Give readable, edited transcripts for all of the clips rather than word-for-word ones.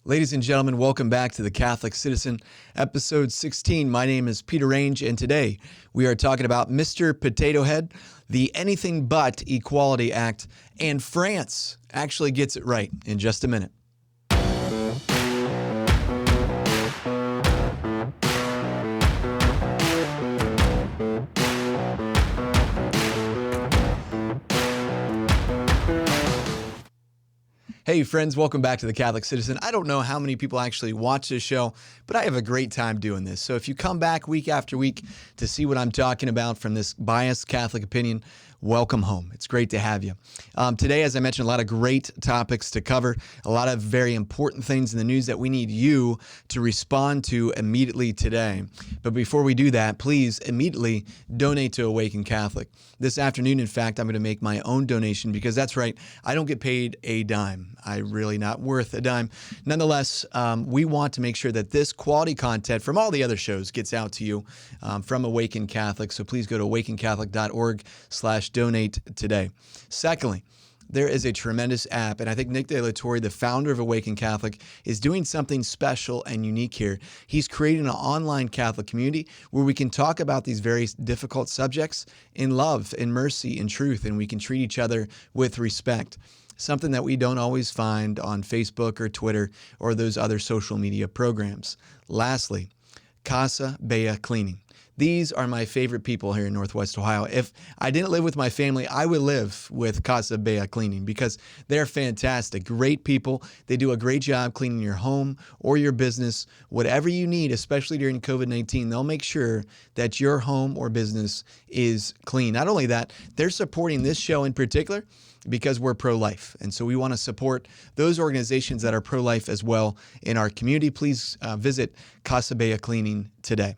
Ladies and gentlemen, welcome back to The Catholic Citizen, episode 16. My name is Peter Range, and today we are talking about Mr. Potato Head, the Anything But Equality Act, and France actually gets it right in just a minute. Hey friends, welcome back to The Catholic Citizen. I don't know how many people actually watch this show, but I have a great time doing this. So if you come back week after week to see what I'm talking about from this biased Catholic opinion, welcome home. It's great to have you. Today, as I mentioned, a lot of great topics to cover, a lot of very important things in the news that we need you to respond to immediately today. But before we do that, please immediately donate to Awaken Catholic. This afternoon, in fact, I'm going to make my own donation because that's right, I don't get paid a dime. I'm really not worth a dime. Nonetheless, we want to make sure that this quality content from all the other shows gets out to you from Awaken Catholic. So please go to awakencatholic.org/donate today. Secondly, there is a tremendous app, and I think Nick De La Torre, the founder of Awaken Catholic, is doing something special and unique here. He's creating an online Catholic community where we can talk about these very difficult subjects in love, in mercy, in truth, and we can treat each other with respect. Something that we don't always find on Facebook or Twitter or those other social media programs. Lastly, Casa Bea Cleaning. These are my favorite people here in Northwest Ohio. If I didn't live with my family, I would live with Casa Bea Cleaning because they're fantastic, great people. They do a great job cleaning your home or your business, whatever you need, especially during COVID-19. They'll make sure that your home or business is clean. Not only that, they're supporting this show in particular because we're pro-life. And so we want to support those organizations that are pro-life as well in our community. Please visit Casa Bea Cleaning today.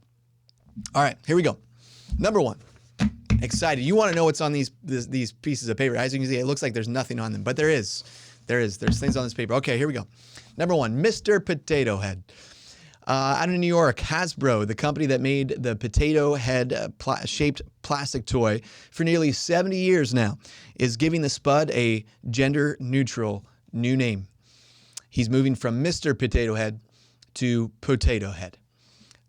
All right, here we go. Number one, excited. You want to know what's on these pieces of paper. As you can see, it looks like there's nothing on them, but there is. There's things on this paper. Okay, here we go. Number one, Mr. Potato Head. Out of New York, Hasbro, the company that made the potato head shaped plastic toy for nearly 70 years now, is giving the spud a gender neutral new name. He's moving from Mr. Potato Head to Potato Head.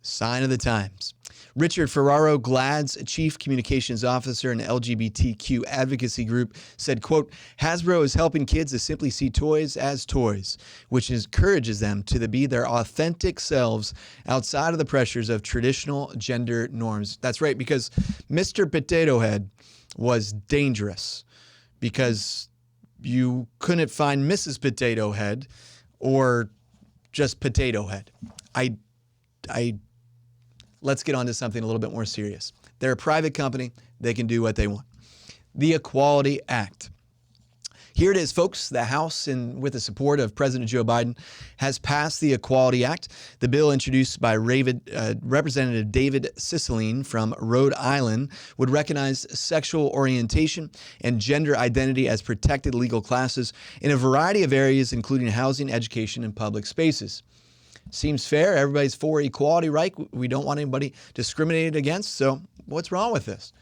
Sign of the times. Richard Ferraro, GLAAD's chief communications officer and LGBTQ advocacy group, said, quote, Hasbro is helping kids to simply see toys as toys, which encourages them to be their authentic selves outside of the pressures of traditional gender norms. That's right, because Mr. Potato Head was dangerous because you couldn't find Mrs. Potato Head or just Potato Head. Let's get on to something a little bit more serious. They're a private company. They can do what they want. The Equality Act. Here it is, folks. The House, with the support of President Joe Biden, has passed the Equality Act. The bill, introduced by Representative David Cicilline from Rhode Island, would recognize sexual orientation and gender identity as protected legal classes in a variety of areas, including housing, education, and public spaces. Seems fair. Everybody's for equality, right? We don't want anybody discriminated against. So what's wrong with this?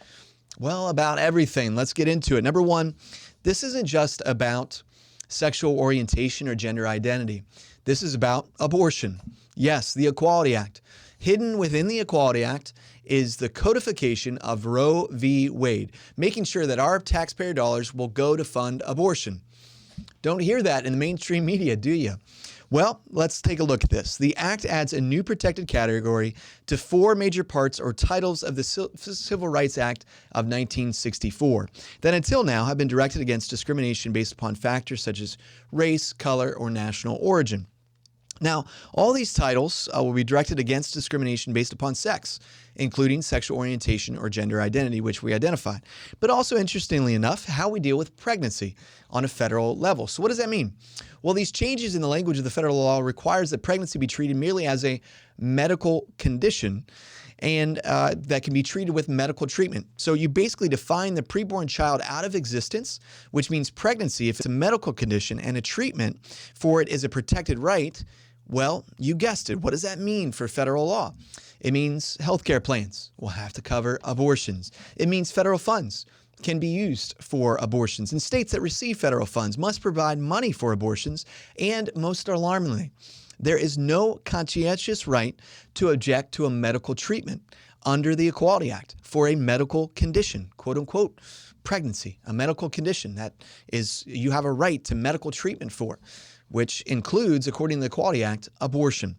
Well, about everything. Let's get into it. Number one, this isn't just about sexual orientation or gender identity. This is about abortion. Yes, the Equality Act. Hidden within the Equality Act is the codification of Roe v. Wade, making sure that our taxpayer dollars will go to fund abortion. Don't hear that in the mainstream media, do you? Well, let's take a look at this. The Act adds a new protected category to four major parts or titles of the Civil Rights Act of 1964 that until now have been directed against discrimination based upon factors such as race, color, or national origin. Now, all these titles will be directed against discrimination based upon sex, including sexual orientation or gender identity, which we identified. But also, interestingly enough, how we deal with pregnancy on a federal level. So what does that mean? Well, these changes in the language of the federal law requires that pregnancy be treated merely as a medical condition and that can be treated with medical treatment. So you basically define the preborn child out of existence, which means pregnancy, if it's a medical condition and a treatment for it is a protected right, well, you guessed it. What does that mean for federal law? It means healthcare plans will have to cover abortions. It means federal funds can be used for abortions, and states that receive federal funds must provide money for abortions, and most alarmingly, There is no conscientious right to object to a medical treatment under the Equality Act for a medical condition, quote unquote, pregnancy, a medical condition that is you have a right to medical treatment for, which includes, according to the Equality Act, abortion.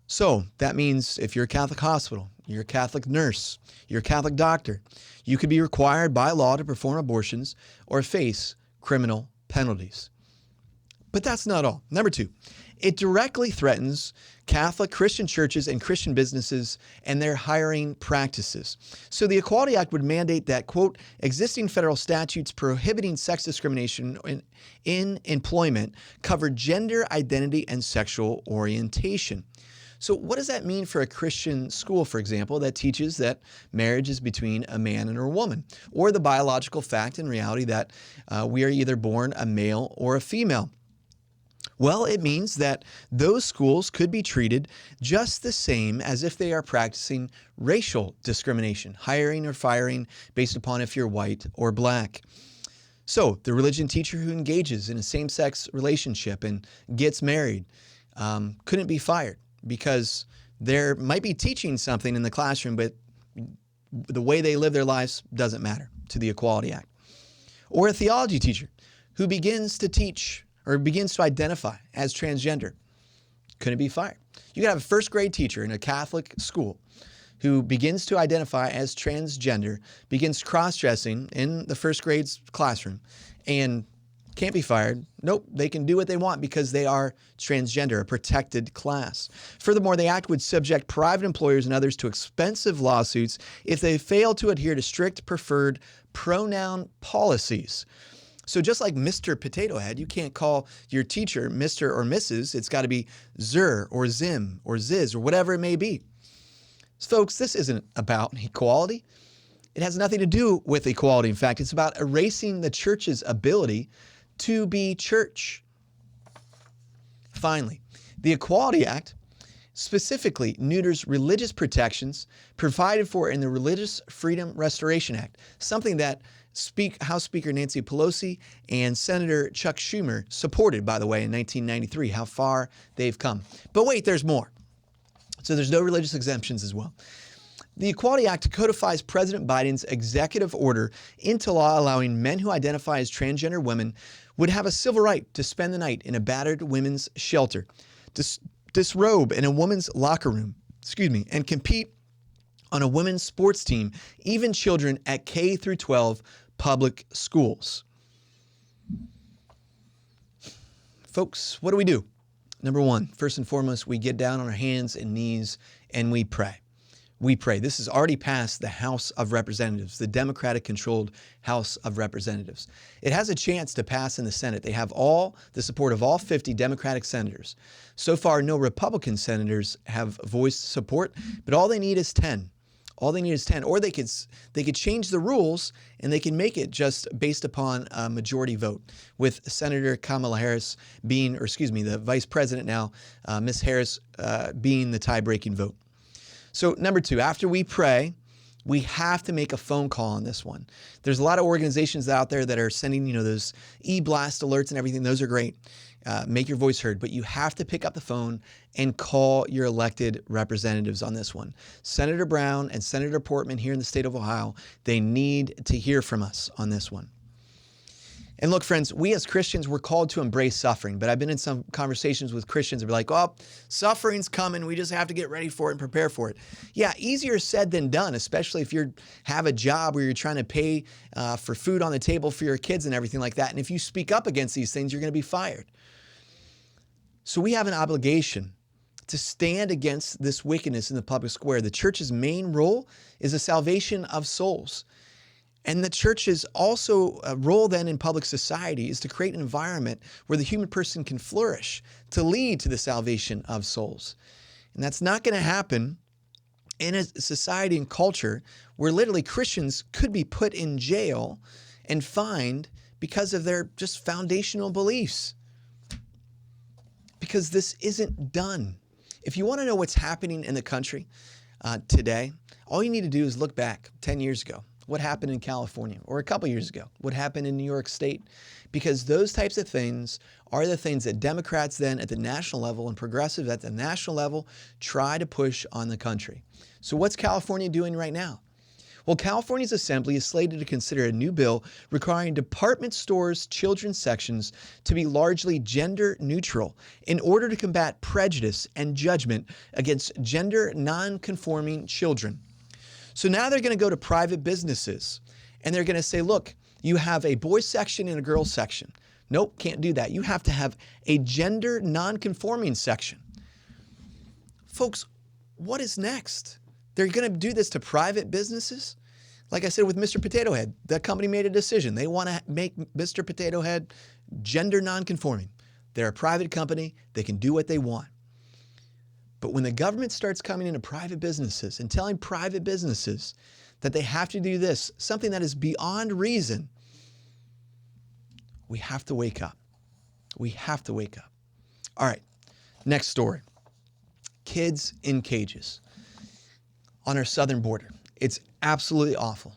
So that means if you're a Catholic hospital, you're a Catholic nurse, you're a Catholic doctor, you could be required by law to perform abortions or face criminal penalties. But that's not all. Number two, it directly threatens Catholic Christian churches and Christian businesses and their hiring practices. So the Equality Act would mandate that, quote, existing federal statutes prohibiting sex discrimination in employment cover gender identity and sexual orientation. So what does that mean for a Christian school, for example, that teaches that marriage is between a man and a woman, or the biological fact and reality that we are either born a male or a female? Well, it means that those schools could be treated just the same as if they are practicing racial discrimination, hiring or firing based upon if you're white or black. So the religion teacher who engages in a same-sex relationship and gets married couldn't be fired because there might be teaching something in the classroom, but the way they live their lives doesn't matter to the Equality Act. Or a theology teacher who begins to teach or begins to identify as transgender couldn't be fired. You could have a first grade teacher in a Catholic school who begins to identify as transgender, begins cross-dressing in the first grade's classroom, and can't be fired. Nope, they can do what they want because they are transgender, a protected class. Furthermore, the act would subject private employers and others to expensive lawsuits if they fail to adhere to strict preferred pronoun policies. So just like Mr. Potato Head, you can't call your teacher Mr. or Mrs. It's got to be Zer or Zim or Ziz or whatever it may be. So folks, this isn't about equality. It has nothing to do with equality. In fact, it's about erasing the church's ability to be church. Finally, the Equality Act specifically neuters religious protections provided for in the Religious Freedom Restoration Act, something that House Speaker Nancy Pelosi and Senator Chuck Schumer supported, by the way, in 1993. How far they've come. But wait, there's more. So there's no religious exemptions as well. The Equality Act codifies President Biden's executive order into law, allowing men who identify as transgender women would have a civil right to spend the night in a battered women's shelter, disrobe in a woman's locker room, and compete on a women's sports team, even children at K through 12 public schools. Folks, what do? Number one, first and foremost, we get down on our hands and knees and we pray. We pray. This has already passed the House of Representatives, the Democratic-controlled House of Representatives. It has a chance to pass in the Senate. They have all the support of all 50 Democratic senators. So far, no Republican senators have voiced support, but all they need is 10. All they need is 10. Or they could change the rules and they can make it just based upon a majority vote, with Senator Kamala Harris being, the Vice President now, Ms. Harris, being the tie-breaking vote. So number two, after we pray, we have to make a phone call on this one. There's a lot of organizations out there that are sending, those e-blast alerts and everything. Those are great. Make your voice heard, but you have to pick up the phone and call your elected representatives on this one. Senator Brown and Senator Portman here in the state of Ohio, they need to hear from us on this one. And look, friends, we as Christians, we're called to embrace suffering. But I've been in some conversations with Christians that are like, oh, suffering's coming. We just have to get ready for it and prepare for it. Yeah, easier said than done, especially if you have a job where you're trying to pay for food on the table for your kids and everything like that. And if you speak up against these things, you're going to be fired. So we have an obligation to stand against this wickedness in the public square. The church's main role is the salvation of souls. And the church's also role then in public society is to create an environment where the human person can flourish, to lead to the salvation of souls. And that's not going to happen in a society and culture where literally Christians could be put in jail and fined because of their just foundational beliefs. Because this isn't done. If you want to know what's happening in the country today, all you need to do is look back 10 years ago. what happened in California, or a couple years ago, what happened in New York State, because those types of things are the things that Democrats then at the national level and progressives at the national level try to push on the country. So what's California doing right now? Well, California's Assembly is slated to consider a new bill requiring department stores' children's sections to be largely gender neutral in order to combat prejudice and judgment against gender non-conforming children. So now they're going to go to private businesses and they're going to say, look, you have a boys section and a girls section. Nope, can't do that. You have to have a gender non-conforming section. Folks, what is next? They're going to do this to private businesses? Like I said with Mr. Potato Head, that company made a decision. They want to make Mr. Potato Head gender non-conforming. They're a private company. They can do what they want. But when the government starts coming into private businesses and telling private businesses that they have to do this, something that is beyond reason, we have to wake up. We have to wake up. All right, next story. Kids in cages on our southern border. It's absolutely awful.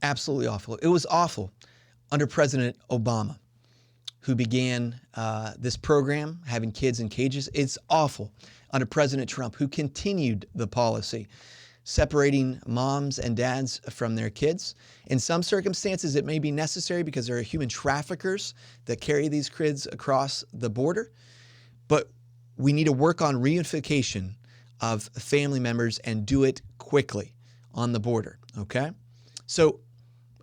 Absolutely awful. It was awful under President Obama, who began this program, having kids in cages. It's awful under President Trump, who continued the policy, separating moms and dads from their kids. In some circumstances, it may be necessary because there are human traffickers that carry these kids across the border. But we need to work on reunification of family members and do it quickly on the border, okay? So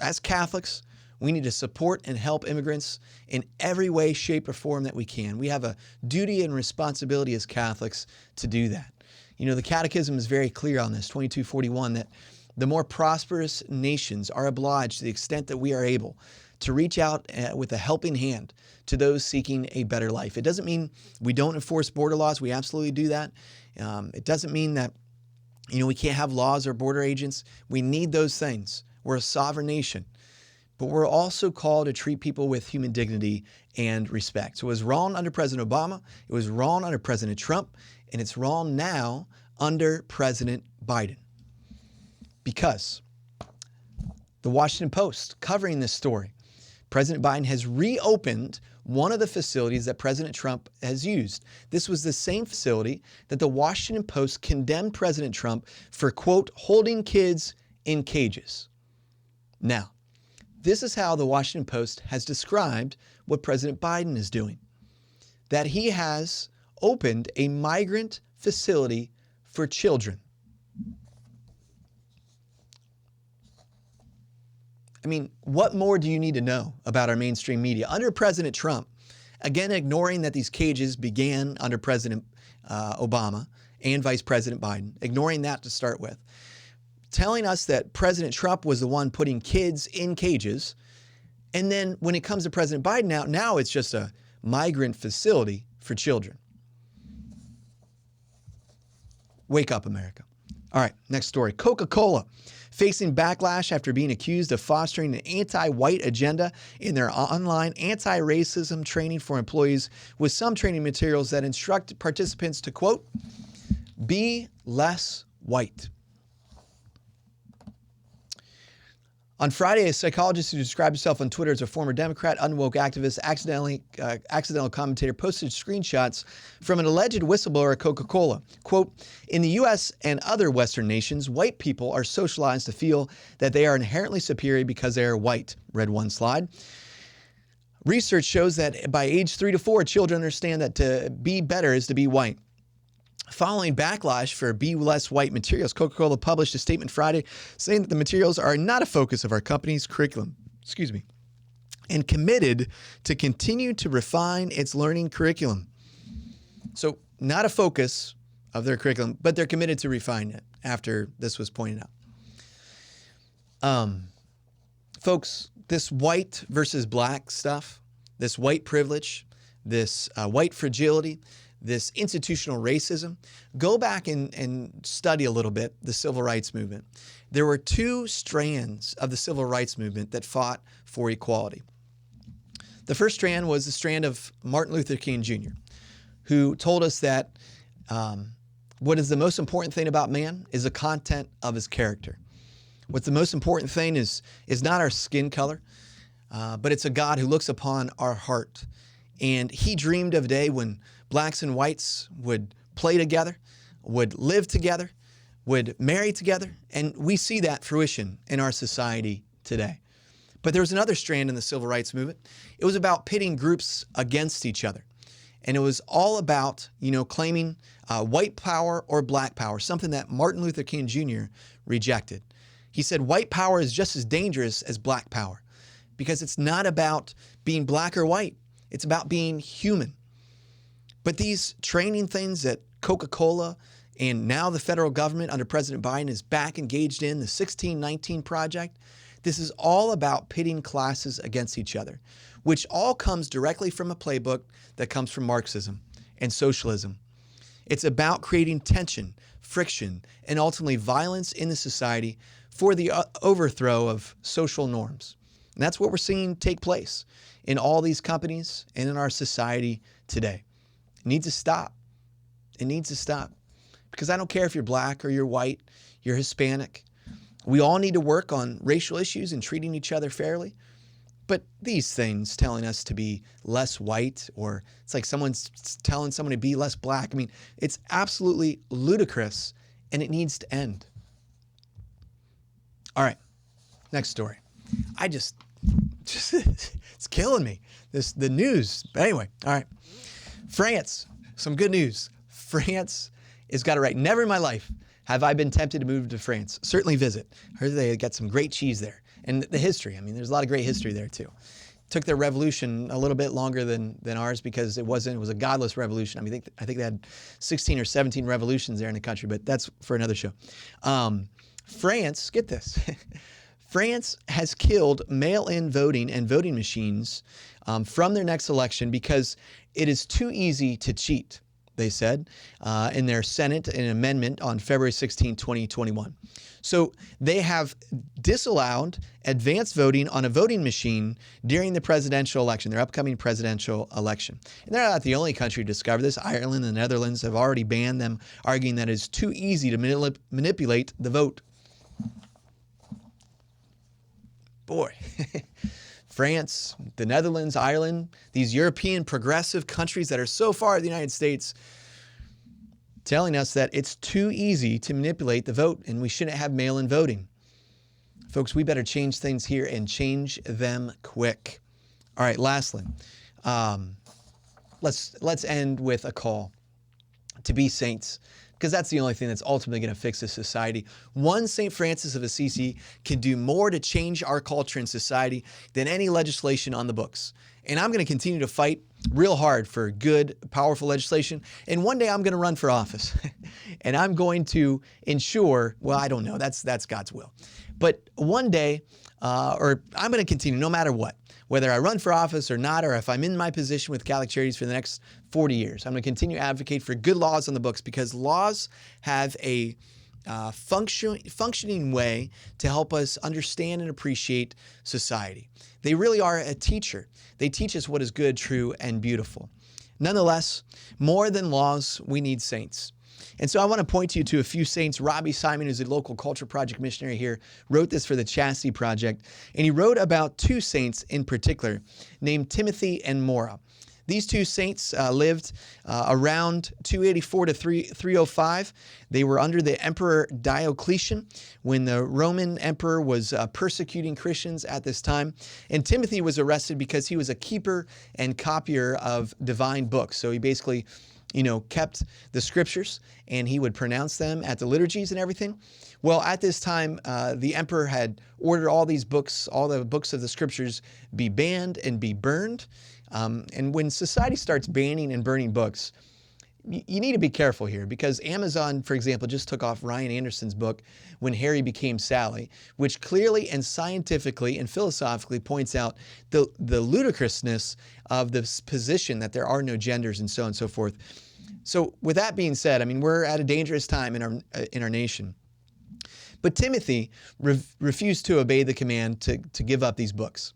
as Catholics, we need to support and help immigrants in every way, shape, or form that we can. We have a duty and responsibility as Catholics to do that. You know, the Catechism is very clear on this, 2241, that the more prosperous nations are obliged to the extent that we are able to reach out with a helping hand to those seeking a better life. It doesn't mean we don't enforce border laws. We absolutely do that. It doesn't mean that, you know, we can't have laws or border agents. We need those things. We're a sovereign nation. But we're also called to treat people with human dignity and respect. So it was wrong under President Obama, it was wrong under President Trump, and it's wrong now under President Biden. Because the Washington Post, covering this story, President Biden has reopened one of the facilities that President Trump has used. This was the same facility that the Washington Post condemned President Trump for, quote, holding kids in cages. Now, this is how the Washington Post has described what President Biden is doing. That he has opened a migrant facility for children. I mean, what more do you need to know about our mainstream media? Under President Trump, again, ignoring that these cages began under President Obama and Vice President Biden, ignoring that to start with, telling us that President Trump was the one putting kids in cages. And then when it comes to President Biden now it's just a migrant facility for children. Wake up, America. All right, next story. Coca-Cola facing backlash after being accused of fostering an anti-white agenda in their online anti-racism training for employees, with some training materials that instruct participants to, quote, be less white. On Friday, a psychologist who described himself on Twitter as a former Democrat, unwoke activist, accidental commentator, posted screenshots from an alleged whistleblower at Coca-Cola. Quote, in the U.S. and other Western nations, white people are socialized to feel that they are inherently superior because they are white, read one slide. Research shows that by age 3 to 4, children understand that to be better is to be white. Following backlash for Be Less White materials, Coca-Cola published a statement Friday saying that the materials are not a focus of our company's curriculum, and committed to continue to refine its learning curriculum. So not a focus of their curriculum, but they're committed to refine it after this was pointed out. Folks, this white versus black stuff, this white privilege, this white fragility, this institutional racism, go back and study a little bit the civil rights movement. There were two strands of the civil rights movement that fought for equality. The first strand was the strand of Martin Luther King Jr., who told us that what is the most important thing about man is the content of his character. What's the most important thing is not our skin color, but it's a God who looks upon our heart. And he dreamed of a day when blacks and whites would play together, would live together, would marry together. And we see that fruition in our society today. But there was another strand in the civil rights movement. It was about pitting groups against each other. And it was all about, claiming white power or black power, something that Martin Luther King Jr. rejected. He said white power is just as dangerous as black power because it's not about being black or white. It's about being human. But these training things that Coca-Cola and now the federal government under President Biden is back engaged in, the 1619 Project, this is all about pitting classes against each other, which all comes directly from a playbook that comes from Marxism and socialism. It's about creating tension, friction, and ultimately violence in the society for the overthrow of social norms. And that's what we're seeing take place in all these companies and in our society today. It needs to stop. It needs to stop. Because I don't care if you're black or you're white, you're Hispanic. We all need to work on racial issues and treating each other fairly. But these things telling us to be less white, or it's like someone's telling someone to be less black. I mean, it's absolutely ludicrous and it needs to end. All right, next story. Just it's killing me. The news. But anyway, all right. France, some good news. France has got it right. Never in my life have I been tempted to move to France. Certainly visit. Heard they got some great cheese there. And the history, I mean, there's a lot of great history there too. Took their revolution a little bit longer than ours because it was a godless revolution. I mean, I think they had 16 or 17 revolutions there in the country, but that's for another show. France, get this. France has killed mail-in voting and voting machines from their next election because it is too easy to cheat, they said, in their Senate, an amendment on February 16, 2021. So they have disallowed advanced voting on a voting machine during the presidential election, their upcoming presidential election. And they're not the only country to discover this. Ireland and the Netherlands have already banned them, arguing that it is too easy to manipulate the vote. Boy, France, the Netherlands, Ireland, these European progressive countries that are so far at the United States, telling us that it's too easy to manipulate the vote and we shouldn't have mail-in voting. Folks, we better change things here and change them quick. All right, lastly, let's end with a call to be saints, because that's the only thing that's ultimately going to fix this society. One St. Francis of Assisi can do more to change our culture and society than any legislation on the books. And I'm going to continue to fight real hard for good, powerful legislation. And one day I'm going to run for office. And I'm going to ensure, well, I don't know, that's God's will. But one day, or I'm going to continue no matter what, whether I run for office or not, or if I'm in my position with Catholic Charities for the next 40 years, I'm going to continue to advocate for good laws on the books, because laws have a functioning way to help us understand and appreciate society. They really are a teacher. They teach us what is good, true, and beautiful. Nonetheless, more than laws, we need saints. And so I want to point you to a few saints. Robbie Simon, who's a local culture project missionary here, wrote this for the Chastity Project. And he wrote about two saints in particular named Timothy and Maura. These two saints lived around 284 to 305. They were under the Emperor Diocletian when the Roman emperor was persecuting Christians at this time. And Timothy was arrested because he was a keeper and copier of divine books. So he basically, kept the scriptures and he would pronounce them at the liturgies and everything. Well, at this time, the emperor had ordered all these books, all the books of the scriptures, be banned and be burned. And when society starts banning and burning books, you need to be careful here, because Amazon, for example, just took off Ryan Anderson's book, When Harry Became Sally, which clearly and scientifically and philosophically points out the ludicrousness of this position that there are no genders and so on and so forth. So with that being said, I mean, we're at a dangerous time in our nation. But Timothy refused to obey the command to give up these books.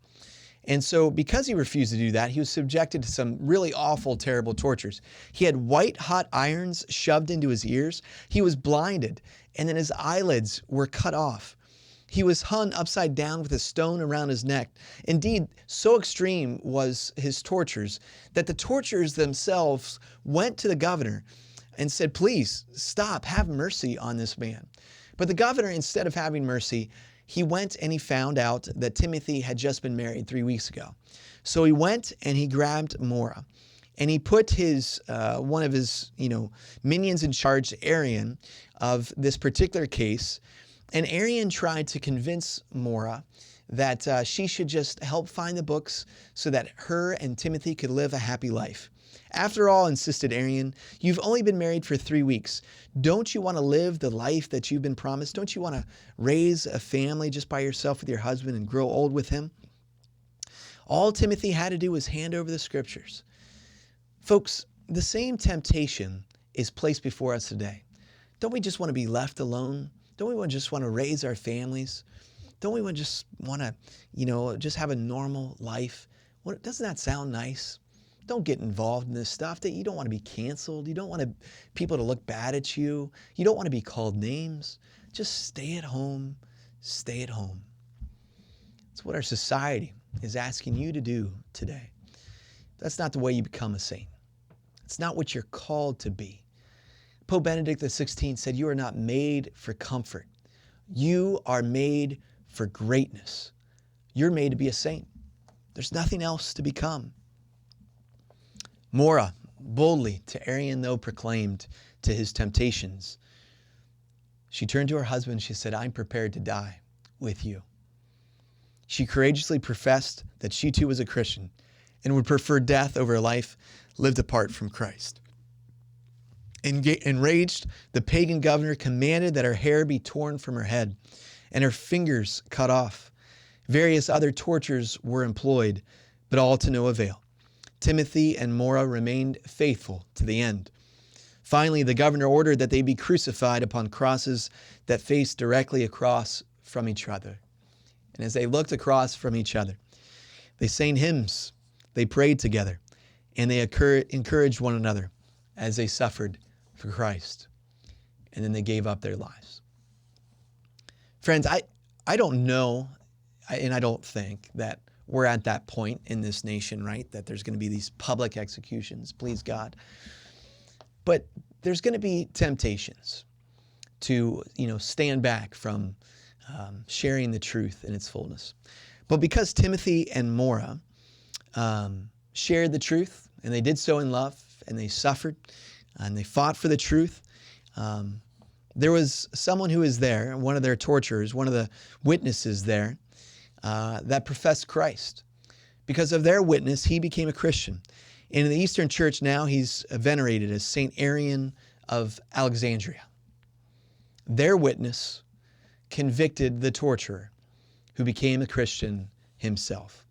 And so because he refused to do that, he was subjected to some really awful, terrible tortures. He had white-hot irons shoved into his ears. He was blinded, and then his eyelids were cut off. He was hung upside down with a stone around his neck. Indeed, so extreme was his tortures that the torturers themselves went to the governor and said, please stop, have mercy on this man. But the governor, instead of having mercy, he went and he found out that Timothy had just been married 3 weeks ago. So he went and he grabbed Mora and he put his one of his minions in charge, Arian, of this particular case. And Arian tried to convince Mora that she should just help find the books so that her and Timothy could live a happy life. After all, insisted Arian, you've only been married for 3 weeks. Don't you want to live the life that you've been promised? Don't you want to raise a family just by yourself with your husband and grow old with him? All Timothy had to do was hand over the scriptures. Folks, the same temptation is placed before us today. Don't we just want to be left alone? Don't we just want to raise our families? Don't we just want to, just have a normal life? Doesn't that sound nice? Don't get involved in this stuff. You don't want to be canceled. You don't want people to look bad at you. You don't want to be called names. Just stay at home. Stay at home. It's what our society is asking you to do today. That's not the way you become a saint. It's not what you're called to be. Pope Benedict XVI said, you are not made for comfort. You are made for greatness. You're made to be a saint. There's nothing else to become. Mora boldly to Arian, though, proclaimed to his temptations. She turned to her husband. She said, I'm prepared to die with you. She courageously professed that she too was a Christian and would prefer death over a life lived apart from Christ. Enraged, the pagan governor commanded that her hair be torn from her head and her fingers cut off. Various other tortures were employed, but all to no avail. Timothy and Mora remained faithful to the end. Finally, the governor ordered that they be crucified upon crosses that faced directly across from each other. And as they looked across from each other, they sang hymns, they prayed together, and they encouraged one another as they suffered for Christ. And then they gave up their lives. Friends, I don't know, and I don't think that we're at that point in this nation, right? That there's going to be these public executions, please God. But there's going to be temptations to, stand back from sharing the truth in its fullness. But because Timothy and Mora shared the truth, and they did so in love, and they suffered, and they fought for the truth, there was someone who was there, one of their torturers, one of the witnesses there, that professed Christ. Because of their witness, he became a Christian. And in the Eastern Church now, he's venerated as Saint Arian of Alexandria. Their witness convicted the torturer, who became a Christian himself.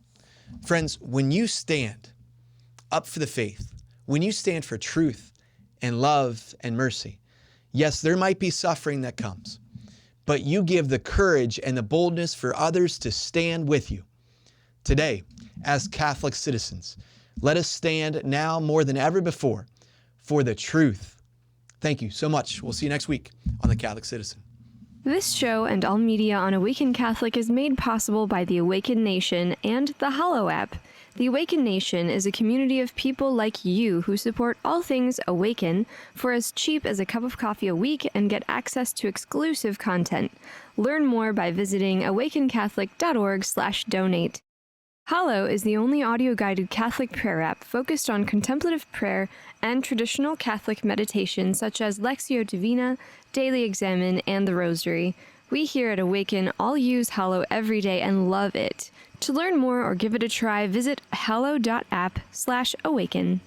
Friends, when you stand up for the faith, when you stand for truth and love and mercy, yes, there might be suffering that comes, but you give the courage and the boldness for others to stand with you. Today, as Catholic citizens, let us stand now more than ever before for the truth. Thank you so much. We'll see you next week on The Catholic Citizen. This show and all media on Awaken Catholic is made possible by the Awaken Nation and the Hallow app. The Awaken Nation is a community of people like you who support all things Awaken for as cheap as a cup of coffee a week and get access to exclusive content. Learn more by visiting awakencatholic.org/donate. Hallow is the only audio-guided Catholic prayer app focused on contemplative prayer and traditional Catholic meditation such as Lectio Divina, Daily Examen, and the Rosary. We here at Awaken all use Hallow every day and love it. To learn more or give it a try, visit hallow.app/awaken.